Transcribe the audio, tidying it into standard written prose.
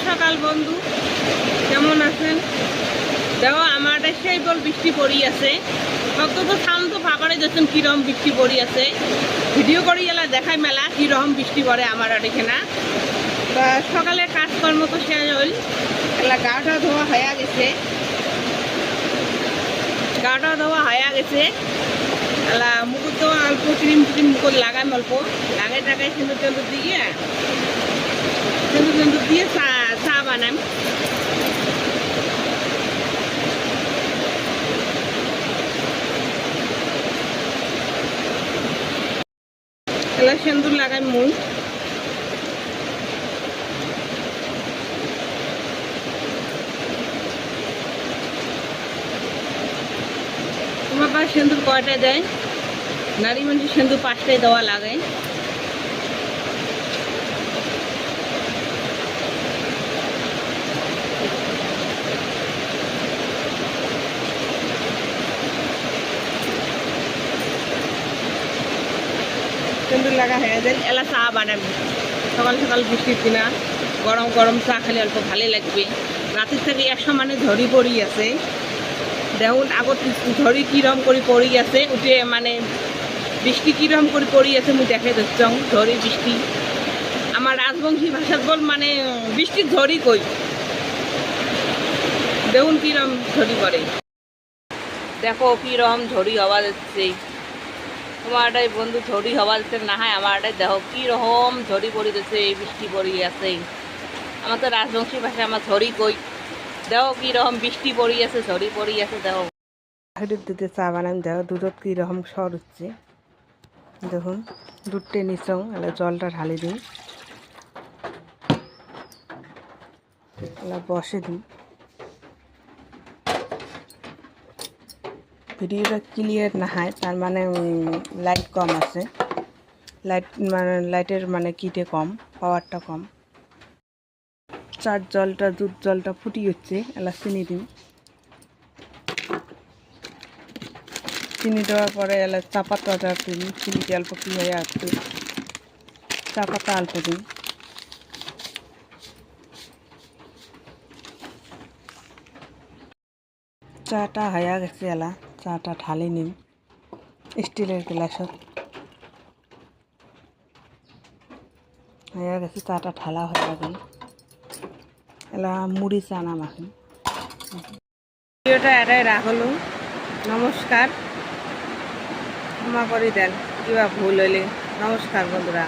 সকাল বন্ধু, কেমন আছেন? দেখো আমার সেই বল বৃষ্টি পড়ি আছে, কত তো শান্ত ফাঁকারে যাচ্ছেন কিরকম বৃষ্টি পড়ি আছে। ভিডিও করি এলা দেখাই মেলা কিরকম বৃষ্টি পড়ে আমার এখানে। তা সকালে কাজকর্ম তো শেষ হইল, এলা গাটা ধোয়া হয়ে গেছে, গাটা ধোয়া হয়ে গেছে। এলা মুকুট তো অল্প ক্রিম ট্রিম মুকুট লাগাই অল্প লাগাই টাগাই সিঁদুর টেন্দুর দিয়ে চা বানাম। এলা সিঁদুর লাগাই মুই। তোমার পাশে সিঁদুর কয়টায় দেয়? নারী মানুষের সিঁদুর 5টায় দেওয়া লাগে। সিঁদুর লাগা হয়ে যায়, এলা চা বানাবি। সকাল সকাল বৃষ্টির দিনা গরম গরম চা খালি অল্প ভালোই লাগবে। রাতের থেকে একশো মানে ঝড়ি পড়ি আছে, দেখুন আগত ঝড়ি কিরম করে পড়ি আছে, উঠে মানে বৃষ্টি কিরম করে পড়ি আছে মুই দেখে দিচ্ছ। ঝড়ি বৃষ্টি আমার রাজবংশী ভাষাত বল মানে বৃষ্টির ঝড়ি কই, দেখুন কিরম ঝড়ি পড়ে। দেখো কিরম ঝড়ি হওয়া যাচ্ছে। তোমারটাই বন্ধু ঝড়ি হওয়া যাচ্ছে না হয় আমারটাই দেখো কিরকম ঝড়ি পড়ি যাচ্ছে, এই বৃষ্টি পড়ি আছে। আমার তো রাজবংশী ভাষায় আমার ঝড়ি কই, দেখো কিরকম বৃষ্টি পড়ি আছে, ঝড়ি পড়ি আছে। দেখো দিতে চা বানান, দেখো দুধত কিরকম সর হচ্ছে, দেখুন দুধ টেনিছং এলা জলটা ঢালি দিই, এলা বসে দিই। ভিডিওটা ক্লিয়ার না হয় তার মানে লাইট কম আছে, লাইটের মানে কিটে কম, পাওয়ারটা কম। চার জলটা দুধ জলটা ফুটি হচ্ছে, এলা চিনি দিই। চিনি দেওয়ার পরে এলা চা পাতা দিই, চিনিতে অল্প কি হয়ে আসছে, চা পাতা অল্প দিই। চাটা হয়ে গেছে, এলা চাটা ঢালি নিন স্টিলের গ্লাসত। হয়ে গেছে চাটা ঢালা হয়ে গেল, এলা মুড়ি চানা মাখি। ভিডিওটা এটাই রাখলো, নমস্কার। ক্ষমা করে দেন কিবা ভুল হইলে। নমস্কার বন্ধুরা।